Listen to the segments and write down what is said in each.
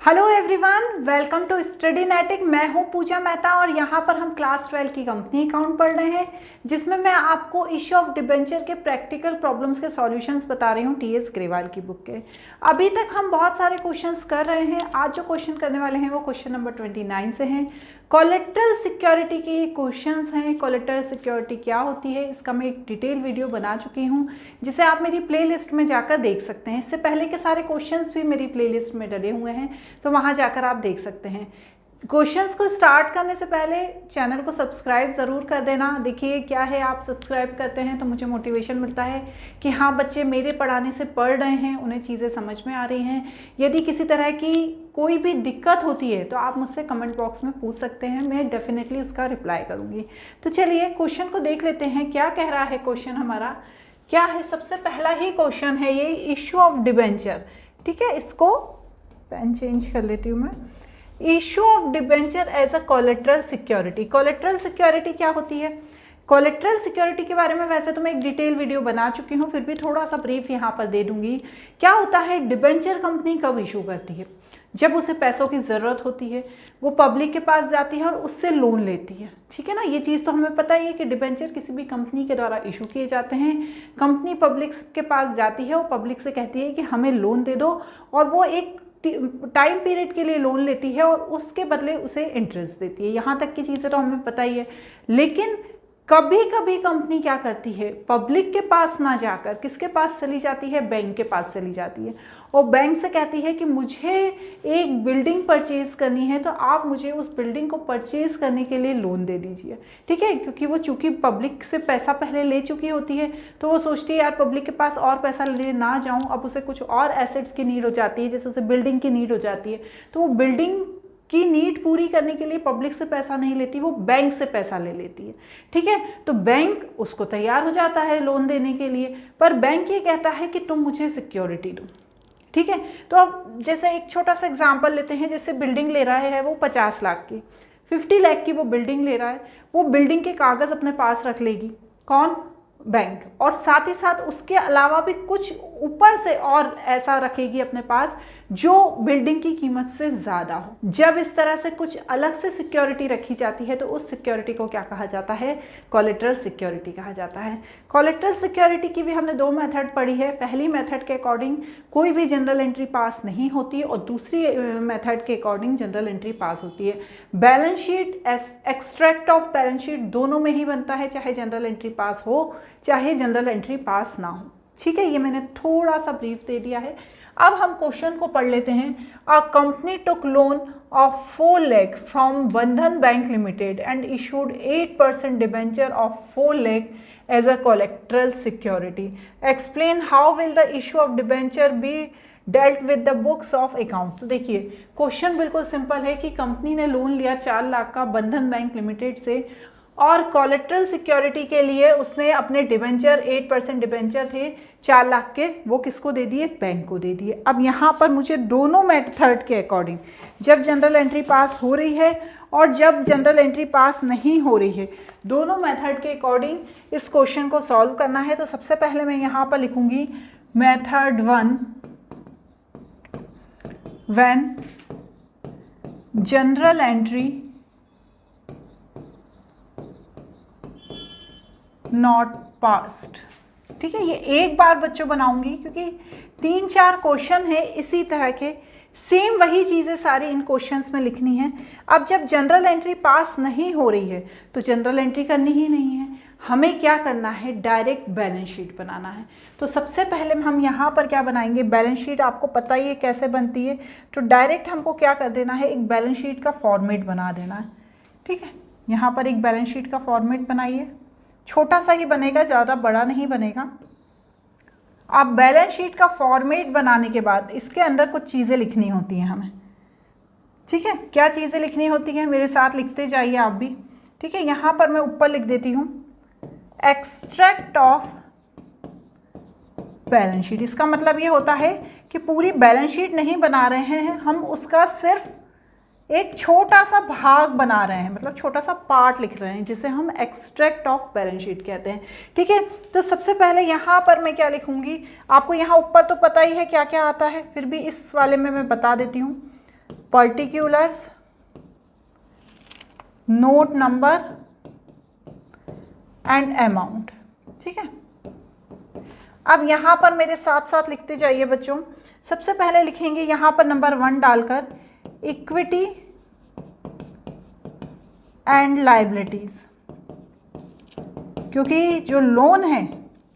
Hello everyone, welcome to Studynetic. मैं हूं पूजा मेहता और यहां पर हम क्लास 12 की कंपनी अकाउंट पढ़ रहे हैं, जिसमें मैं आपको इश्यू ऑफ डिबेंचर के प्रैक्टिकल प्रॉब्लम्स के सॉल्यूशंस बता रही हूं टीएस ग्रेवाल की बुक के। अभी तक हम बहुत सारे क्वेश्चंस कर रहे हैं। आज जो क्वेश्चन करने वाले हैं वो क्वेश्चन नंबर 29 से हैं। कोलेटरल सिक्योरिटी के क्वेश्चंस हैं। कोलेटरल सिक्योरिटी क्या होती है, इसका मैं एक डिटेल वीडियो बना चुकी हूँ, जिसे आप मेरी प्लेलिस्ट में जाकर देख सकते हैं। इससे पहले के सारे क्वेश्चंस भी मेरी प्लेलिस्ट में डले हुए हैं, तो वहाँ जाकर आप देख सकते हैं। क्वेश्चंस को स्टार्ट करने से पहले चैनल को सब्सक्राइब ज़रूर कर देना। देखिए क्या है, आप सब्सक्राइब करते हैं तो मुझे मोटिवेशन मिलता है कि हाँ, बच्चे मेरे पढ़ाने से पढ़ रहे हैं, उन्हें चीज़ें समझ में आ रही हैं। यदि किसी तरह की कोई भी दिक्कत होती है तो आप मुझसे कमेंट बॉक्स में पूछ सकते हैं, मैं डेफिनेटली उसका रिप्लाई करूँगी। तो चलिए क्वेश्चन को देख लेते हैं, क्या कह रहा है क्वेश्चन हमारा। क्या है, सबसे पहला ही क्वेश्चन है ये, इशू ऑफ डिबेंचर। ठीक है, इसको पेन चेंज कर लेती हूँ मैं। Issue of debenture as a collateral security. Collateral security क्या होती है? कोलेटरल सिक्योरिटी के बारे में वैसे तो मैं एक डिटेल वीडियो बना चुकी हूँ, फिर भी थोड़ा सा ब्रीफ यहाँ पर दे दूंगी। क्या होता है, डिबेंचर कंपनी कब इशू करती है? जब उसे पैसों की ज़रूरत होती है, वो पब्लिक के पास जाती है और उससे लोन लेती है। ठीक है ना, ये चीज़ तो हमें पता ही है कि डिबेंचर किसी भी कंपनी के द्वारा इशू किए जाते हैं। कंपनी पब्लिक के पास जाती है और पब्लिक से कहती है कि हमें लोन दे दो, और वो एक टाइम पीरियड के लिए लोन लेती है और उसके बदले उसे इंटरेस्ट देती है। यहाँ तक की चीज़ें तो हमें पता ही है। लेकिन कभी कभी कंपनी क्या करती है, पब्लिक के पास ना जाकर किसके पास चली जाती है, बैंक के पास चली जाती है, और बैंक से कहती है कि मुझे एक बिल्डिंग परचेज करनी है, तो आप मुझे उस बिल्डिंग को परचेज करने के लिए लोन दे दीजिए। ठीक है, क्योंकि वो चूंकि पब्लिक से पैसा पहले ले चुकी होती है, तो वो सोचती है यार पब्लिक के पास और पैसा लेने ना जाऊँ। अब उसे कुछ और एसेट्स की नीड हो जाती है, जैसे उसे बिल्डिंग की नीड हो जाती है, तो वो बिल्डिंग की नीड पूरी करने के लिए पब्लिक से पैसा नहीं लेती, वो बैंक से पैसा ले लेती है। ठीक है, तो बैंक उसको तैयार हो जाता है लोन देने के लिए, पर बैंक ये कहता है कि तुम मुझे सिक्योरिटी दो। ठीक है, तो अब जैसे एक छोटा सा एग्जांपल लेते हैं, जैसे बिल्डिंग ले रहा है वो 50 लाख की, 50 लाख की वो बिल्डिंग ले रहा है। वो बिल्डिंग के कागज़ अपने पास रख लेगी, कौन? बैंक। और साथ ही साथ उसके अलावा भी कुछ ऊपर से और ऐसा रखेगी अपने पास जो बिल्डिंग की कीमत से ज़्यादा हो। जब इस तरह से कुछ अलग से सिक्योरिटी रखी जाती है तो उस सिक्योरिटी को क्या कहा जाता है? कोलेटरल सिक्योरिटी कहा जाता है। कोलेटरल सिक्योरिटी की भी हमने दो मेथड पढ़ी है। पहली मेथड के अकॉर्डिंग कोई भी जनरल एंट्री पास नहीं होती और दूसरी मेथड के अकॉर्डिंग जनरल एंट्री पास होती है। Balance sheet, extract of balance sheet दोनों में ही बनता है, चाहे जनरल एंट्री पास हो चाहे जनरल एंट्री पास ना हो। ठीक है, ये मैंने थोड़ा सा ब्रीफ दे दिया है। अब हम क्वेश्चन को पढ़ लेते हैं। A company took loan of 4 lakh from Bandhan bank limited and issued 8% debenture of 4 lakh as a collateral security. Explain how will the issue of debenture be dealt with the books of account. तो देखिए question बिल्कुल simple है कि company ने loan लिया 4 लाख का बंधन bank limited से, और कोलेटरल सिक्योरिटी के लिए उसने अपने डिबेंचर 8% डिबेंचर थे 4 लाख के, वो किसको दे दिए? बैंक को दे दिए। अब यहाँ पर मुझे दोनों मेथड के अकॉर्डिंग, जब जनरल एंट्री पास हो रही है और जब जनरल एंट्री पास नहीं हो रही है, दोनों मेथड के अकॉर्डिंग इस क्वेश्चन को सॉल्व करना है। तो सबसे पहले मैं यहाँ पर लिखूंगी method 1, when general entry not passed. ठीक है, ये एक बार बच्चों बनाऊंगी क्योंकि 3-4 क्वेश्चन है इसी तरह के, सेम वही चीज़ें सारी इन क्वेश्चंस में लिखनी है। अब जब जनरल एंट्री पास नहीं हो रही है तो जनरल एंट्री करनी ही नहीं है, हमें क्या करना है? डायरेक्ट बैलेंस शीट बनाना है। तो सबसे पहले हम यहाँ पर क्या बनाएंगे? बैलेंस शीट आपको पता ही है कैसे बनती है, तो डायरेक्ट हमको क्या कर देना है? एक बैलेंस शीट का फॉर्मेट बना देना है। ठीक है, यहाँ पर एक बैलेंस शीट का फॉर्मेट बनाइए, छोटा सा ही बनेगा, ज़्यादा बड़ा नहीं बनेगा। आप बैलेंस शीट का फॉर्मेट बनाने के बाद इसके अंदर कुछ चीज़ें लिखनी होती हैं हमें। ठीक है, क्या चीज़ें लिखनी होती हैं? मेरे साथ लिखते जाइए आप भी। ठीक है, यहाँ पर मैं ऊपर लिख देती हूँ एक्सट्रैक्ट ऑफ बैलेंस शीट। इसका मतलब ये होता है कि पूरी बैलेंस शीट नहीं बना रहे हैं हम, उसका सिर्फ एक छोटा सा भाग बना रहे हैं, मतलब छोटा सा पार्ट लिख रहे हैं, जिसे हम एक्सट्रैक्ट ऑफ बैलेंस शीट कहते हैं। ठीक है, तो सबसे पहले यहाँ पर मैं क्या लिखूंगी? आपको यहाँ ऊपर तो पता ही है क्या क्या आता है, फिर भी इस वाले में मैं बता देती हूँ। Particulars, note number and amount. ठीक है, अब यहां पर मेरे साथ साथ लिखते जाइए बच्चों। सबसे पहले लिखेंगे यहां पर नंबर 1 डालकर इक्विटी एंड लायबिलिटीज, क्योंकि जो लोन है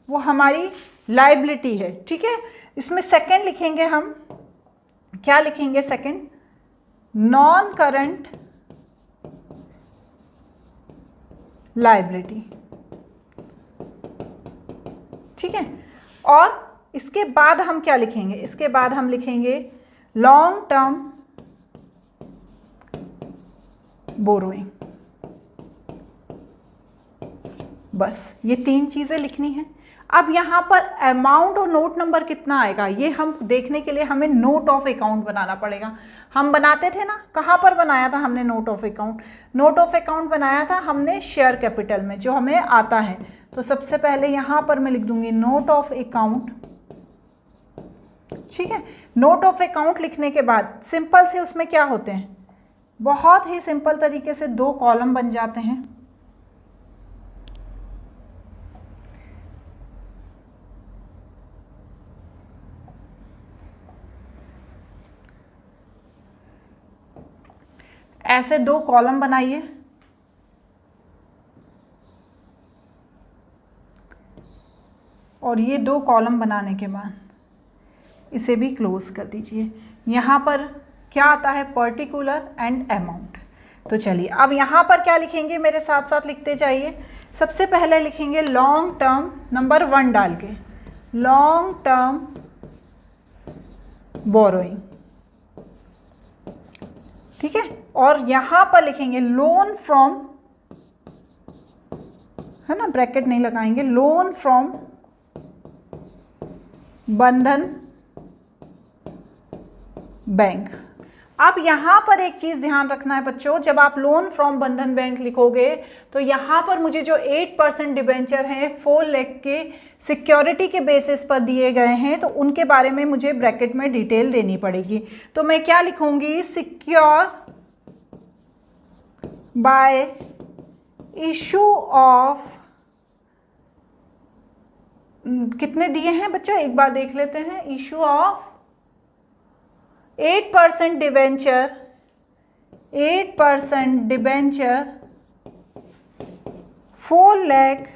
वो हमारी लायबिलिटी है। ठीक है, इसमें सेकंड लिखेंगे हम, क्या लिखेंगे सेकंड? Non current liability. ठीक है, और इसके बाद हम क्या लिखेंगे? इसके बाद हम लिखेंगे लॉन्ग टर्म बोरोइंग। बस ये 3 चीजें लिखनी है। अब यहां पर अमाउंट और नोट नंबर कितना आएगा ये हम देखने के लिए हमें नोट ऑफ अकाउंट बनाना पड़ेगा। हम बनाते थे ना, कहां पर बनाया था हमने note of account? Note of account बनाया था हमने शेयर कैपिटल में, जो हमें आता है। तो सबसे पहले यहां पर मैं लिख दूंगी नोट ऑफ अकाउंट। ठीक है, नोट ऑफ अकाउंट लिखने के बाद सिंपल से उसमें क्या होते हैं, बहुत ही सिंपल तरीके से 2 कॉलम बन जाते हैं। ऐसे 2 कॉलम बनाइए, और ये 2 कॉलम बनाने के बाद इसे भी क्लोज कर दीजिए। यहाँ पर क्या आता है? Particular and amount. तो चलिए अब यहाँ पर क्या लिखेंगे, मेरे साथ साथ लिखते जाइए। सबसे पहले लिखेंगे लॉन्ग टर्म, नंबर 1 डाल के लॉन्ग टर्म बोरोइंग। ठीक है, और यहाँ पर लिखेंगे लोन फ्रॉम, है ना, ब्रैकेट नहीं लगाएंगे, लोन फ्रॉम बंधन बैंक। अब यहाँ पर एक चीज़ ध्यान रखना है बच्चों, जब आप लोन फ्रॉम बंधन बैंक लिखोगे तो यहाँ पर मुझे जो 8% डिबेंचर हैं 4 लाख के सिक्योरिटी के बेसिस पर दिए गए हैं, तो उनके बारे में मुझे ब्रैकेट में डिटेल देनी पड़ेगी। तो मैं क्या लिखूंगी? सिक्योर बाय इशू ऑफ, कितने दिए हैं बच्चों एक बार देख लेते हैं। Issue of 8% debenture, 8% debenture 4 lakh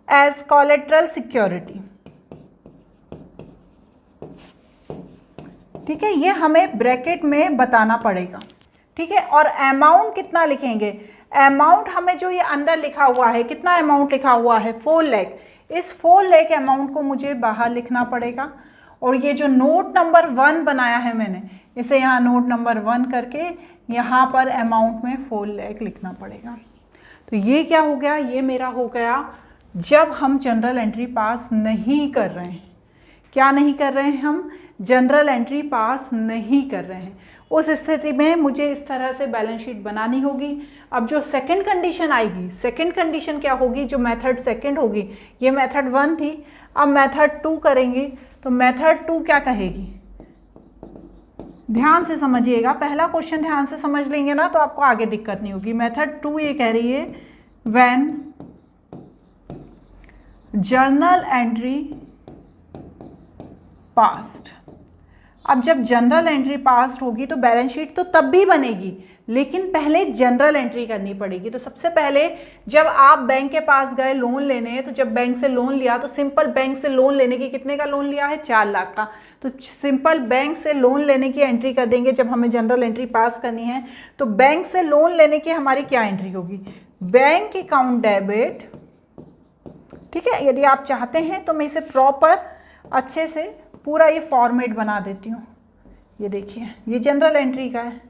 as collateral security. ठीक है, ये हमें ब्रैकेट में बताना पड़ेगा। ठीक है, और अमाउंट कितना लिखेंगे? अमाउंट हमें जो ये अंदर लिखा हुआ है, कितना अमाउंट लिखा हुआ है? 4 लाख। इस 4 लाख अमाउंट को मुझे बाहर लिखना पड़ेगा। और ये जो नोट नंबर 1 बनाया है मैंने, इसे यहाँ नोट नंबर 1 करके यहाँ पर अमाउंट में 4 लाख लिखना पड़ेगा। तो ये क्या हो गया? ये मेरा हो गया जब हम जनरल एंट्री पास नहीं कर रहे हैं। क्या नहीं कर रहे हैं? हम जनरल एंट्री पास नहीं कर रहे हैं। उस स्थिति में मुझे इस तरह से बैलेंस शीट बनानी होगी। अब जो सेकंड कंडीशन आएगी, सेकंड कंडीशन क्या होगी? जो मेथड सेकंड होगी, ये मेथड 1 थी, अब मेथड 2 करेंगे। तो मेथड 2 क्या कहेगी? ध्यान से समझिएगा, पहला क्वेश्चन ध्यान से समझ लेंगे ना तो आपको आगे दिक्कत नहीं होगी। मेथड 2 ये कह रही है व्हेन जर्नल एंट्री पास्ड। अब जब जनरल एंट्री पास्ड होगी तो बैलेंस शीट तो तब भी बनेगी, लेकिन पहले जनरल एंट्री करनी पड़ेगी। तो सबसे पहले जब आप बैंक के पास गए लोन लेने, तो जब बैंक से लोन लिया तो सिंपल बैंक से लोन लेने की, कितने का लोन लिया है? 4 लाख का। तो सिंपल बैंक से लोन लेने की एंट्री कर देंगे जब हमें जनरल एंट्री पास करनी है। तो बैंक से लोन लेने की हमारी क्या एंट्री होगी? Bank account debit. ठीक है, यदि आप चाहते हैं तो मैं इसे प्रॉपर अच्छे से पूरा ये फॉर्मेट बना देती हूँ। ये देखिए, ये जनरल एंट्री का है,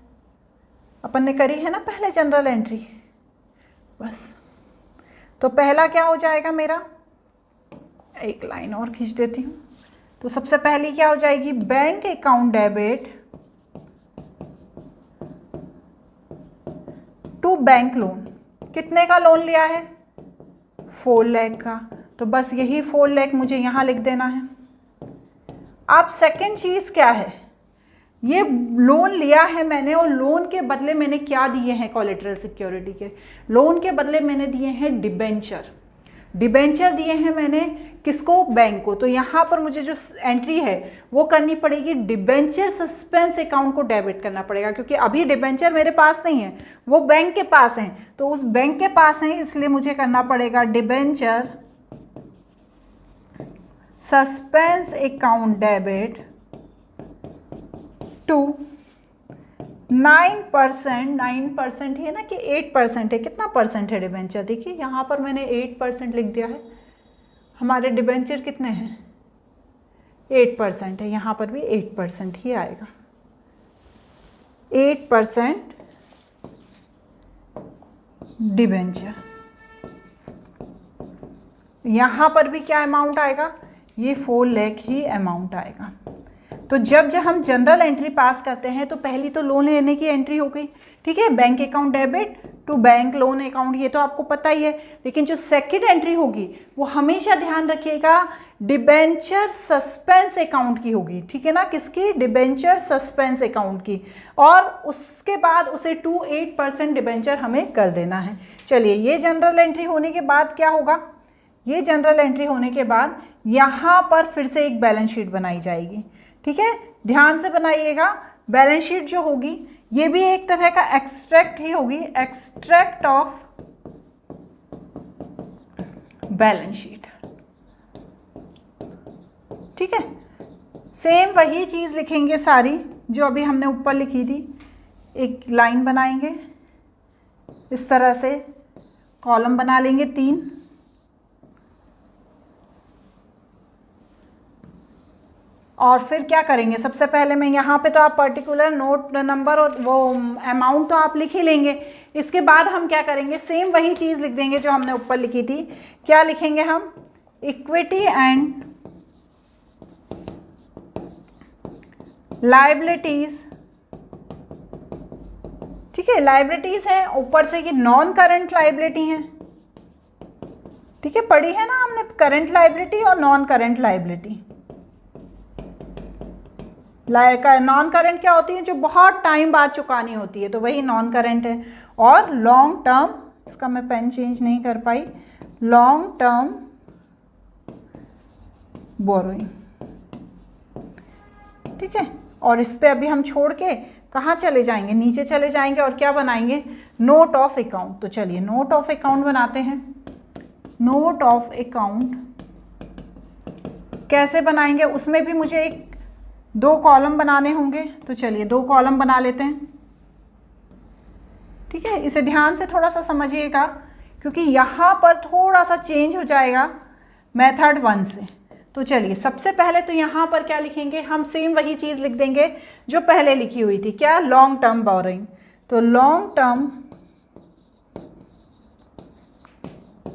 अपन ने करी है ना पहले जनरल एंट्री। बस, तो पहला क्या हो जाएगा मेरा? एक लाइन और खींच देती हूँ। तो सबसे पहली क्या हो जाएगी? Bank account debit to bank loan. कितने का लोन लिया है? 4 लाख का। तो बस यही 4 लाख मुझे यहाँ लिख देना है। अब सेकंड चीज़ क्या है? ये लोन लिया है मैंने और लोन के बदले मैंने क्या दिए हैं कोलेटरल सिक्योरिटी के, लोन के बदले मैंने दिए हैं डिबेंचर, डिबेंचर दिए हैं मैंने किसको, बैंक को। तो यहाँ पर मुझे जो एंट्री है वो करनी पड़ेगी, डिबेंचर सस्पेंस अकाउंट को डेबिट करना पड़ेगा, क्योंकि अभी डिबेंचर मेरे पास नहीं है, वो बैंक के पास हैं, तो उस बैंक के पास हैं, इसलिए मुझे करना पड़ेगा debenture suspense account debit to 9%, 9% ही है ना कि 8% है, कितना परसेंट है डिबेंचर, देखिए यहाँ पर मैंने 8% लिख दिया है, हमारे डिबेंचर कितने हैं 8% है, यहाँ पर भी 8% ही आएगा, 8% डिबेंचर। यहाँ पर भी क्या अमाउंट आएगा, ये 4 लाख ही अमाउंट आएगा। तो जब हम जनरल एंट्री पास करते हैं तो पहली तो लोन लेने की एंट्री हो गई, ठीक है, bank account debit to bank loan account, ये तो आपको पता ही है। लेकिन जो सेकंड एंट्री होगी वो हमेशा ध्यान रखिएगा डिबेंचर सस्पेंस अकाउंट की होगी, ठीक है ना, किसकी, डिबेंचर सस्पेंस अकाउंट की, और उसके बाद उसे 8% डिबेंचर हमें कर देना है। चलिए, ये जनरल एंट्री होने के बाद क्या होगा, ये जनरल एंट्री होने के बाद यहाँ पर फिर से एक बैलेंस शीट बनाई जाएगी, ठीक है, ध्यान से बनाइएगा। बैलेंस शीट जो होगी ये भी एक तरह का एक्सट्रैक्ट ही होगी, एक्सट्रैक्ट ऑफ बैलेंस शीट, ठीक है। सेम वही चीज लिखेंगे सारी जो अभी हमने ऊपर लिखी थी, एक लाइन बनाएंगे इस तरह से, कॉलम बना लेंगे 3, और फिर क्या करेंगे, सबसे पहले मैं यहाँ पे तो आप पर्टिकुलर नोट नंबर और वो अमाउंट तो आप लिख ही लेंगे। इसके बाद हम क्या करेंगे, सेम वही चीज़ लिख देंगे जो हमने ऊपर लिखी थी। क्या लिखेंगे हम, इक्विटी एंड लायबिलिटीज, ठीक है, लायबिलिटीज हैं, ऊपर से कि नॉन करंट लायबिलिटी हैं, ठीक है, पढ़ी है ना हमने करंट लायबिलिटी और non current liability. Non current क्या होती है, जो बहुत टाइम बाद चुकानी होती है, तो वही नॉन करंट है। और लॉन्ग टर्म, इसका मैं पेन चेंज नहीं कर पाई, लॉन्ग टर्म बोरोइंग, ठीक है। और इस पे अभी हम छोड़ के कहाँ चले जाएंगे, नीचे चले जाएंगे और क्या बनाएंगे, नोट ऑफ अकाउंट। तो चलिए नोट ऑफ अकाउंट बनाते हैं। नोट ऑफ अकाउंट कैसे बनाएंगे, उसमें भी मुझे 2 कॉलम बनाने होंगे, तो चलिए 2 कॉलम बना लेते हैं, ठीक है। इसे ध्यान से थोड़ा सा समझिएगा, क्योंकि यहाँ पर थोड़ा सा चेंज हो जाएगा मेथड 1 से। तो चलिए सबसे पहले तो यहाँ पर क्या लिखेंगे, हम सेम वही चीज़ लिख देंगे जो पहले लिखी हुई थी, क्या, लॉन्ग टर्म बोरोइंग। तो लॉन्ग टर्म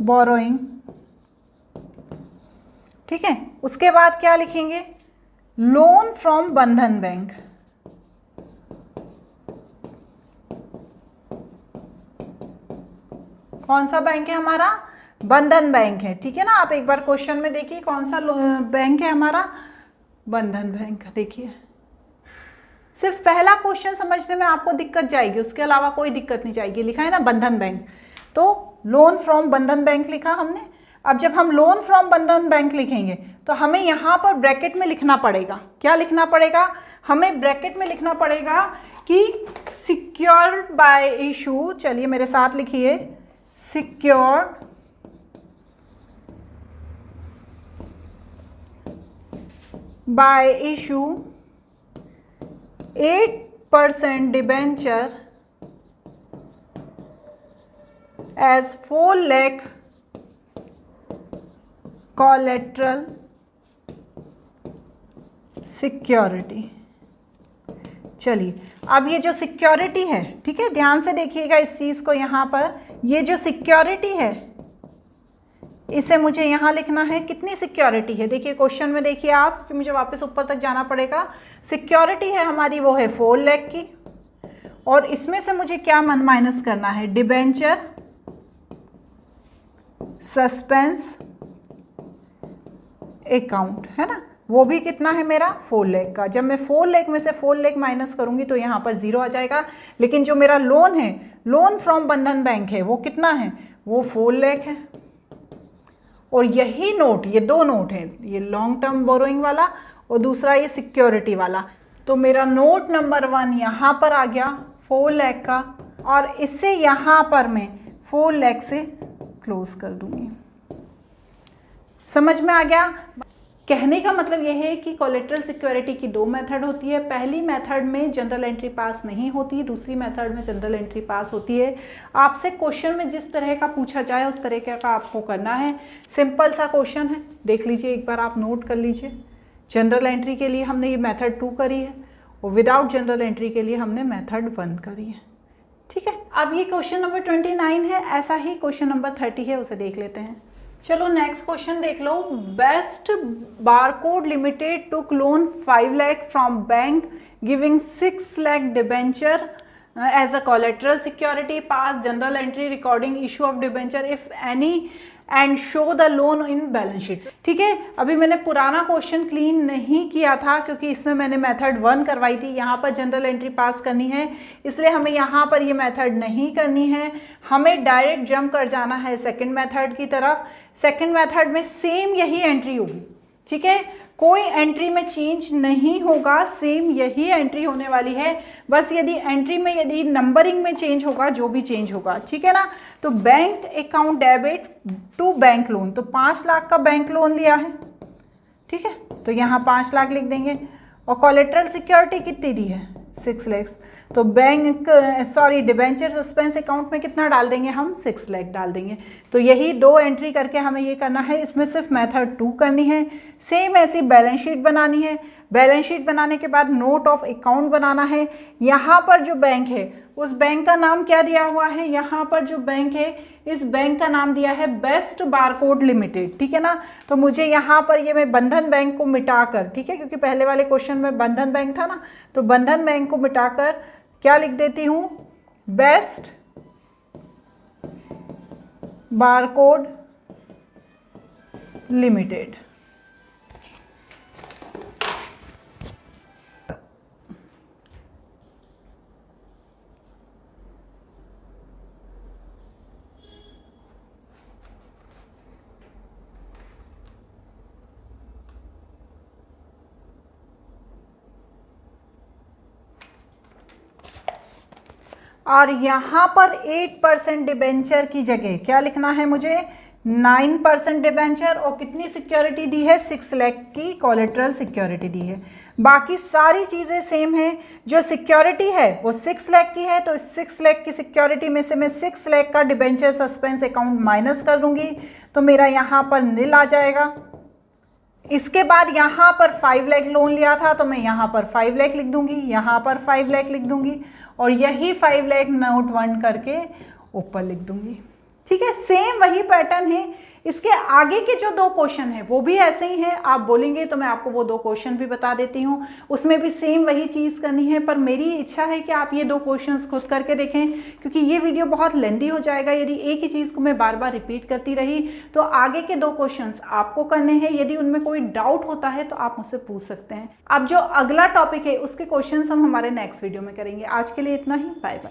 बोरोइंग, ठीक है। उसके बाद क्या लिखेंगे, लोन फ्रॉम बंधन बैंक, कौन सा बैंक है हमारा, बंधन बैंक है, ठीक है ना। आप एक बार क्वेश्चन में देखिए कौन सा बैंक है हमारा, बंधन बैंक। देखिए सिर्फ पहला क्वेश्चन समझने में आपको दिक्कत जाएगी, उसके अलावा कोई दिक्कत नहीं जाएगी। लिखा है ना बंधन बैंक, तो लोन फ्रॉम बंधन बैंक लिखा हमने। अब जब हम लोन फ्रॉम बंधन बैंक लिखेंगे तो हमें यहाँ पर ब्रैकेट में लिखना पड़ेगा, क्या लिखना पड़ेगा, हमें ब्रैकेट में लिखना पड़ेगा कि सिक्योर्ड बाय इशू, चलिए मेरे साथ लिखिए, secured by issue 8% debenture as 4 lakh collateral security. चलिए अब ये जो सिक्योरिटी है, ठीक है, ध्यान से देखिएगा इस चीज़ को, यहाँ पर ये जो सिक्योरिटी है इसे मुझे यहाँ लिखना है, कितनी सिक्योरिटी है, देखिए क्वेश्चन में देखिए आप कि मुझे वापस ऊपर तक जाना पड़ेगा। सिक्योरिटी है हमारी वो है 4 लाख की, और इसमें से मुझे क्या माइनस करना है, डिबेंचर सस्पेंस अकाउंट, है ना। वो भी कितना है मेरा 4 लाख का। जब मैं 4 लाख में से 4 लाख माइनस करूंगी तो यहाँ पर 0 आ जाएगा। लेकिन जो मेरा लोन है, लोन फ्रॉम बंधन बैंक है, वो कितना है, वो 4 लाख है। और यही नोट, ये दो नोट है, ये लॉन्ग टर्म बोरोइंग वाला और दूसरा ये सिक्योरिटी वाला। तो मेरा नोट नंबर 1 यहाँ पर आ गया 4 लाख का, और इससे यहाँ पर मैं 4 लाख से क्लोज कर दूंगी। समझ में आ गया? कहने का मतलब यह है कि कोलेटरल सिक्योरिटी की 2 मेथड होती है। पहली मेथड में जनरल एंट्री पास नहीं होती, दूसरी मेथड में जनरल एंट्री पास होती है। आपसे क्वेश्चन में जिस तरह का पूछा जाए उस तरह का आपको करना है। सिंपल सा क्वेश्चन है, देख लीजिए एक बार, आप नोट कर लीजिए। जनरल एंट्री के लिए हमने ये मेथड 2 करी है और विदाउट जनरल एंट्री के लिए हमने मेथड 1 करी है। ठीक है, अब ये क्वेश्चन नंबर 29 है, ऐसा ही क्वेश्चन नंबर 30 है, उसे देख लेते हैं। चलो नेक्स्ट क्वेश्चन देख लो। Best barcode limited took loan 5 lakh from bank giving 6 lakh debenture as a collateral security, pass journal entry recording issue of debenture if any and show the loan in balance sheet. ठीक है, अभी मैंने पुराना question clean नहीं किया था क्योंकि इसमें मैंने मेथड 1 करवाई थी। यहाँ पर जनरल एंट्री पास करनी है, इसलिए हमें यहाँ पर ये मेथड नहीं करनी है, हमें डायरेक्ट जंप कर जाना है सेकंड मेथड की तरफ। सेकंड मेथड में सेम यही एंट्री होगी। ठीक है, कोई एंट्री में चेंज नहीं होगा, सेम यही एंट्री होने वाली है। बस यदि एंट्री में यदि नंबरिंग में चेंज होगा, जो भी चेंज होगा। ठीक है ना, तो bank account debit to bank loan, तो 5 लाख का बैंक लोन लिया है। ठीक है, तो यहाँ 5 लाख लिख देंगे। और कोलेटरल सिक्योरिटी कितनी दी है, 6 लाख, तो बैंक डिबेंचर सस्पेंस अकाउंट में कितना डाल देंगे हम, 6 लाख डाल देंगे। तो यही 2 एंट्री करके हमें ये करना है। इसमें सिर्फ मेथड 2 करनी है। सेम ऐसी बैलेंस शीट बनानी है। बैलेंस शीट बनाने के बाद नोट ऑफ अकाउंट बनाना है। यहाँ पर जो बैंक है उस बैंक का नाम क्या दिया हुआ है, यहाँ पर जो बैंक है इस बैंक का नाम दिया है बेस्ट बारकोड लिमिटेड। ठीक है ना, तो मुझे यहाँ पर ये मैं बंधन बैंक को मिटाकर, ठीक है, क्योंकि पहले वाले क्वेश्चन में बंधन बैंक था ना, तो बंधन बैंक को मिटाकर क्या लिख देती हूँ, बेस्ट बारकोड लिमिटेड। और यहाँ पर 8% डिबेंचर की जगह क्या लिखना है मुझे, 9% डिबेंचर। और कितनी सिक्योरिटी दी है, 6 लाख की कोलेटरल सिक्योरिटी दी है। बाकी सारी चीज़ें सेम है। जो सिक्योरिटी है वो 6 लाख की है, तो 6 लाख की सिक्योरिटी में से मैं 6 लाख का डिबेंचर सस्पेंस अकाउंट माइनस कर दूंगी, तो मेरा यहाँ पर नील आ जाएगा। इसके बाद यहाँ पर 5 लाख लोन लिया था, तो मैं यहाँ पर 5 लाख लिख दूंगी, यहाँ पर 5 लाख लिख दूंगी, और यही 5 लाख नोट 1 करके ऊपर लिख दूंगी। ठीक है, सेम वही पैटर्न है। इसके आगे के जो 2 क्वेश्चन है वो भी ऐसे ही हैं। आप बोलेंगे तो मैं आपको वो 2 क्वेश्चन भी बता देती हूँ, उसमें भी सेम वही चीज़ करनी है। पर मेरी इच्छा है कि आप ये 2 क्वेश्चंस खुद करके देखें, क्योंकि ये वीडियो बहुत लेंदी हो जाएगा यदि एक ही चीज़ को मैं बार बार रिपीट करती रही। तो आगे के 2 क्वेश्चंस आपको करने हैं। यदि उनमें कोई डाउट होता है तो आप मुझसे पूछ सकते हैं। अब जो अगला टॉपिक है उसके क्वेश्चन हम हमारे नेक्स्ट वीडियो में करेंगे। आज के लिए इतना ही, बाय बाय।